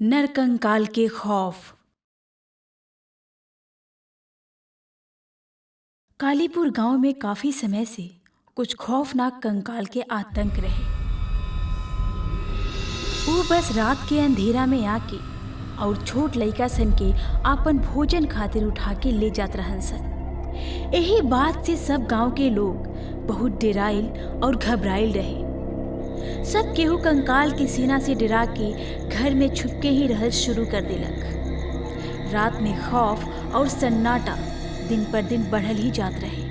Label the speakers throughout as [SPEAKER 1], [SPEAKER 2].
[SPEAKER 1] नरकंकाल के खौफ। कालीपुर गांव में काफी समय से कुछ खौफनाक कंकाल के आतंक रहे। वो बस रात के अंधेरा में आके और छोट लइका सन के आपन भोजन खातिर उठा के ले जात रहन सन। यही बात से सब गांव के लोग बहुत डराइल और घबराइल रहे। सब केहू कंकाल के सीना से डरा के घर में छुपके ही रहल शुरू कर देलक। रात में खौफ और सन्नाटा दिन पर दिन बढ़ल ही जात रहे।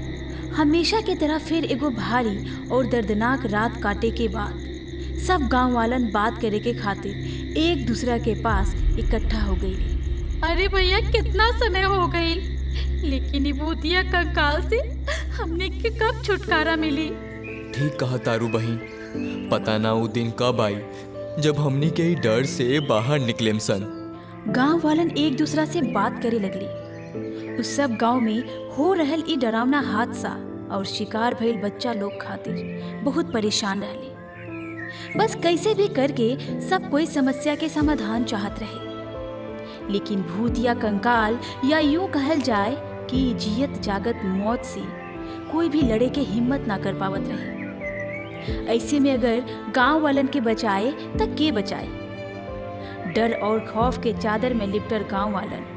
[SPEAKER 1] हमेशा की तरह फिर एगो भारी और दर्दनाक रात काटे के बाद सब गांव वालन बात करे के खातिर एक दूसरा के पास इकट्ठा हो गई।
[SPEAKER 2] अरे भैया, कितना समय हो गई, लेकिन ये भूतिया कंकाल से हमने के कब छुटकारा मिली।
[SPEAKER 3] ठीक कहा तारू बहन, पता ना वो दिन कब आई जब हमनी के ही डर से बाहर निकले सन।
[SPEAKER 1] गांव वालन एक दूसरा से बात करे लगली। उस सब गांव में हो रहल ई डरावना हादसा और शिकार भइल बच्चा लोग खातिर बहुत परेशान रहले। बस कैसे भी करके सब कोई समस्या के समाधान चाहत रहे, लेकिन भूतिया कंकाल या यूं कहल जाए कि जियत जागत मौत से कोई भी लड़े के हिम्मत ना कर पावत रहे। ऐसे में अगर गांव वालन के बचाए तब के बचाए। डर और खौफ के चादर में लिपटर गांव वालन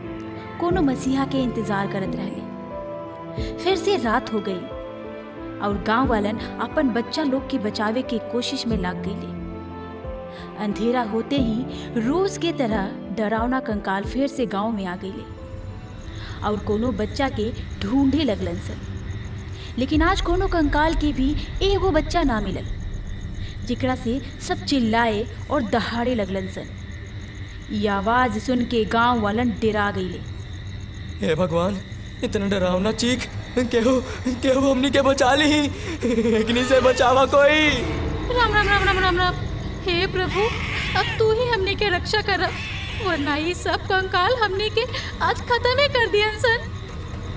[SPEAKER 1] कोनो मसीहा के इंतजार करत रहले। फिर से रात हो गई और गांव वालन अपन बच्चा लोग के बचावे के कोशिश में लग गईले। अंधेरा होते ही रोज के तरह डरावना कंकाल फिर से गांव में आ गईले और कोनो बच्चा के ढूंढे लगलन सन। लेकिन आज कोनो कंकाल के भी एगो बच्चा ना मिलल, जिकरा से सब चिल्लाए और दहाड़े लगलन सन। ये आवाज सुन के गांव वालन डरा गईले।
[SPEAKER 3] हे भगवान, इतना डरावना चीख, केहू केहू हमनी के बचा ली, एकनी से बचावा कोई।
[SPEAKER 2] राम राम राम राम राम राम। हे प्रभु, अब तू ही हमने के रक्षा कर, वरना ये सब कंकाल हमने के आज खत्म ही कर दियन सन।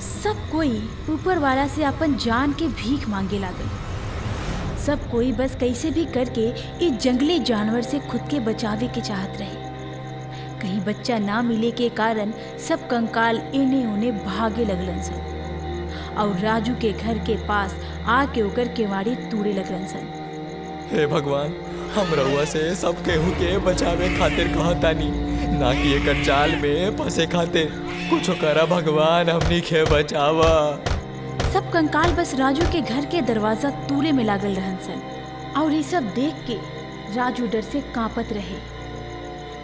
[SPEAKER 1] सब कोई ऊपर वाला से अपन जान के भीख मांगे लागल। सब कोई बस कैसे भी करके इस जंगली जानवर से खुद के बचावे के चाहत रहे। कहीं बच्चा ना मिले के कारण सब कंकाल इन्हें उन्हें भागे लगलन सन और राजू के घर के पास आके ओकर केवाड़ी तोड़े लगलन सन।
[SPEAKER 3] हे भगवान, हम रउआ से सब केहू के बचावे खातिर कहतानी, ना कि एकर जाल में फंसे खातिर। कुछ करा भगवान, हमनी के बचावा।
[SPEAKER 1] सब कंकाल बस राजू के घर के दरवाजा तूले में लागल रहन सन और ये सब देख के राजू डर से कांपत रहे।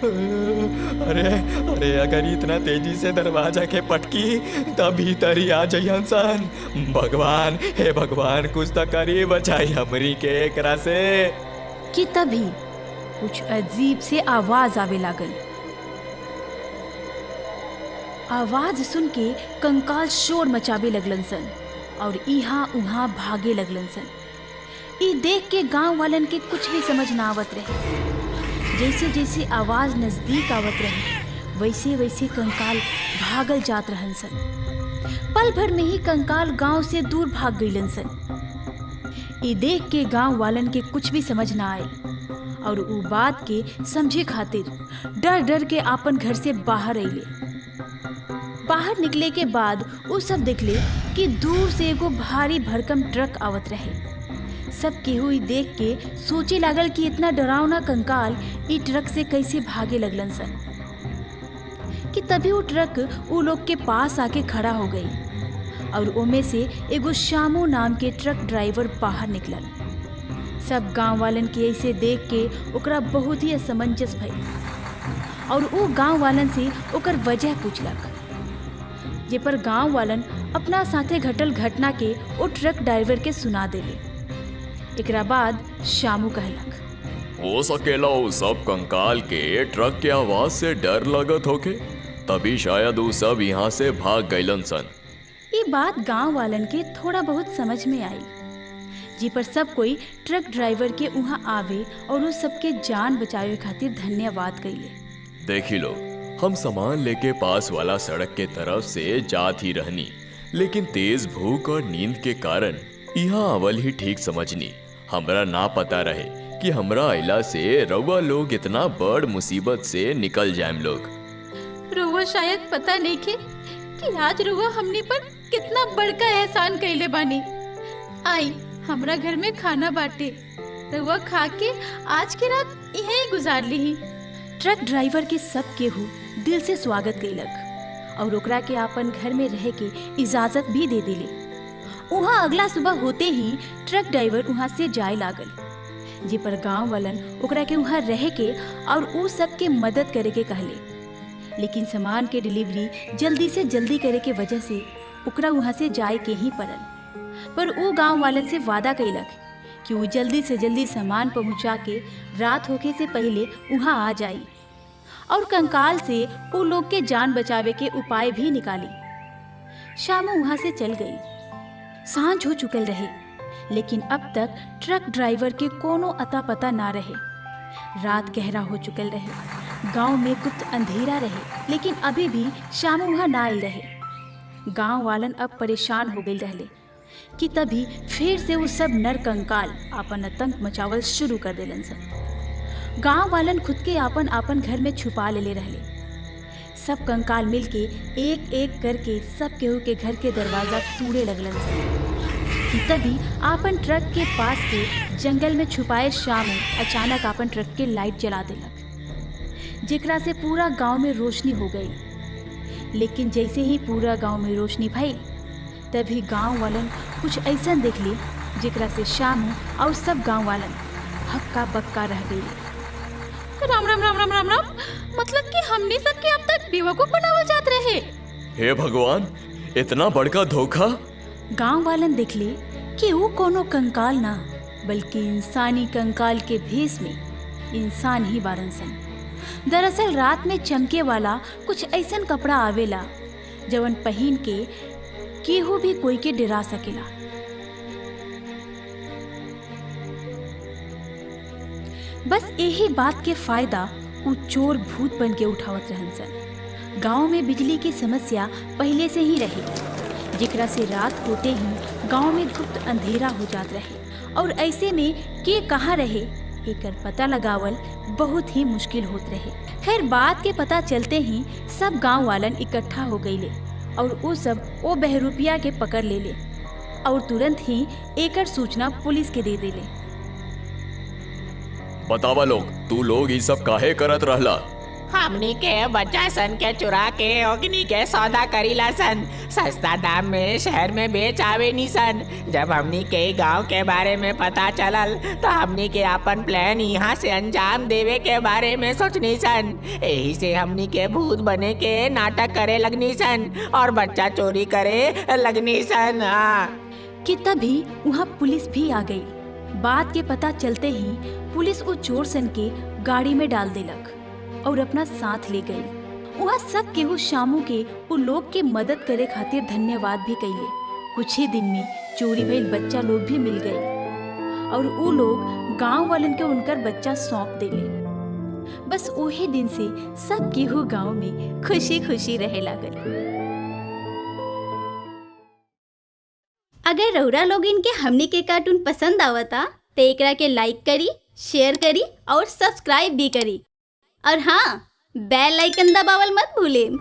[SPEAKER 3] अरे अरे, अगर इतना तेजी से दरवाजा के पटकी तब भीतर ही आ जाइयन सन। भगवान, हे भगवान, कुछ तो करी, बचाई हमरी के एकरा से।
[SPEAKER 1] कि तभी कुछ अजीब से आवाज आवे लागल। आवाज सुन के कंकाल शोर मचावे लगलन सन और इहाँ उहाँ भागे लगलन सन। ई देख के गांव वालन के कुछ भी समझ ना आवत रहे। जैसे जैसे आवाज नजदीक आवत रहे वैसे वैसे कंकाल भागल जात रहन सन। पल भर में ही कंकाल गांव से दूर भाग गईलन सन। ई देख के गांव वालन के कुछ भी समझ ना आयल और उ बात के समझे खातिर डर डर के आपन घर से बाहर अइले। बाहर निकले के बाद वो सब देखले कि दूर से एगो भारी भरकम ट्रक आवत रहे। सब केहू ई देख के सोचे लागल कि इतना डरावना कंकाल ई ट्रक से कैसे भागे लगलन सन। कि तभी वो ट्रक वो लोग के पास आके खड़ा हो गई और ओमे से एगो श्यामू नाम के ट्रक ड्राइवर बाहर निकलल। सब गांव वालन के ऐसे देख के ओकरा बहुत ही असमंजस भइल और वो गांव वालन से ओकर वजह पूछलक। जे पर गांव वालन अपना साथे घटल घटना के वो ट्रक ड्राइवर के सुना देले। एकरा बाद श्यामू कहलक,
[SPEAKER 3] हो सकेला वो सब कंकाल के ट्रक के आवाज से डर लगत होके, तभी शायद वो सब यहाँ से भाग गईलन सन।
[SPEAKER 1] ये बात गांव वालन के थोड़ा बहुत समझ में आई, जी पर सब कोई ट्रक ड्राइवर के वहाँ आवे और उस सबके जान बचावे खातिर धन्यवाद कइले।
[SPEAKER 3] देखी लो, हम सामान लेके पास वाला सड़क के तरफ से जात ही रहनी, लेकिन तेज भूख और नींद के कारण यहाँ अवल ही ठीक समझनी। हमरा ना पता रहे कि हमरा अइला से रउआ लोग इतना बड़ मुसीबत से निकल जाएम लोग।
[SPEAKER 2] रउआ शायद पता नहीं के कि आज रउआ हमनी पर कितना बड़का एहसान कइले बानी। आई हमरा घर में खाना बाटे, रउआ खा के आज की रात यहीं गुजार ली।
[SPEAKER 1] ट्रक ड्राइवर के सब केहू दिल से स्वागत कइलक और ओकरा के अपन घर में रह के इजाजत भी दे दिले। वहाँ अगला सुबह होते ही ट्रक ड्राइवर वहाँ से जाए लागल, जे पर गांव वालन ओकरा के वहाँ रह के और उ सब के मदद करे के कहले। लेकिन सामान के डिलीवरी जल्दी से जल्दी करे के वजह से ओकरा वहाँ से जाए के ही पड़ल। पर उ गांव वालन से वादा कइलक कि वो जल्दी से जल्दी सामान पहुँचा के रात होके से पहले वहाँ आ जाई और कंकाल से वो लोग के जान बचावे के उपाय भी निकाली। शाम वहाँ से चल गई। सांझ हो चुकल रहे, लेकिन अब तक ट्रक ड्राइवर के कोनो अता पता ना रहे। रात गहरा हो चुकल रहे, गांव में गुप्त अंधेरा रहे, लेकिन अभी भी शाम वहाँ ना आयल रहे। गांव वालन अब परेशान हो गई रहले कि तभी फिर से वो सब नर कंकाल आपन आतंक मचावल शुरू कर देलन सन। गांव वालन खुद के आपन आपन घर में छुपा ले रहले। सब कंकाल मिलके एक एक करके सब केहू के घर के दरवाजा तोड़े लगलन सन। तभी आपन ट्रक के पास के जंगल में छुपाए शामू अचानक आपन ट्रक के लाइट जला देलक, जेकरा से पूरा गांव में रोशनी हो गई। लेकिन जैसे ही पूरा गांव में रोशनी भइल, तभी गांव वालन कुछ ऐसा देख ली जेकरा से शामू और सब गांव वालन हक्का बक्का रह गई।
[SPEAKER 2] राम राम राम राम राम राम, मतलब कि हमने सबके अब तक बेवकूफ बनावल जात रहे।
[SPEAKER 3] हे भगवान, इतना बड़का धोखा।
[SPEAKER 1] गांव वालन देखले कि वो कोनो कंकाल ना बल्कि इंसानी कंकाल के भेष में इंसान ही बारन सन। दरअसल रात में चमके वाला कुछ ऐसन कपड़ा आवेला जवन पहन के केहू भी कोई के डरा सकेला। बस यही बात के फायदा वो चोर भूत बन के उठावत रहन सन। गांव में बिजली की समस्या पहले से ही रही, जेकरा से रात होते ही गांव में गुप्त अंधेरा हो जात रहे और ऐसे में के कहाँ रहे एकर पता लगावल बहुत ही मुश्किल होत रहे। खैर बात के पता चलते ही सब गांव वालन इकट्ठा हो गईले और वो सब वो बहरूपिया के पकड़ ले और तुरंत ही एकर सूचना पुलिस के दे देले।
[SPEAKER 3] बतावा लोग, तू लोग ये सब काहे करत रहला?
[SPEAKER 4] हमनी के बच्चा सन के चुरा के ओकनी के सौदा करीला सन, सस्ता दाम में शहर में बेच आवे नी सन। जब हमनी के गांव के बारे में पता चलल तो हमनी के अपन प्लान यहाँ से अंजाम देवे के बारे में सोचनी सन। यही से हमनी के भूत बने के नाटक करे लगनी सन और बच्चा चोरी करे लगनी सन।
[SPEAKER 1] कि तभी वहाँ पुलिस भी आ गई। बात के पता चलते ही पुलिस वो चोर सन के गाड़ी में डाल देलक और अपना साथ ले गई। वहाँ सब केहू शामू के वो लोग के मदद करे खातिर धन्यवाद भी कइले। कुछ ही दिन में चोरी भइल बच्चा लोग भी मिल गए और वो लोग गांव वालन के उनकर बच्चा सौंप देले। बस वही दिन से सब केहू गांव में खुशी खुशी रहे लागल।
[SPEAKER 5] अगर रउरा लोग इनके हमनी के कार्टून पसंद आवता तो एकरा के लाइक करी, शेयर करी और सब्सक्राइब भी करी। और हाँ, बेल आइकन दबावल मत भूलें।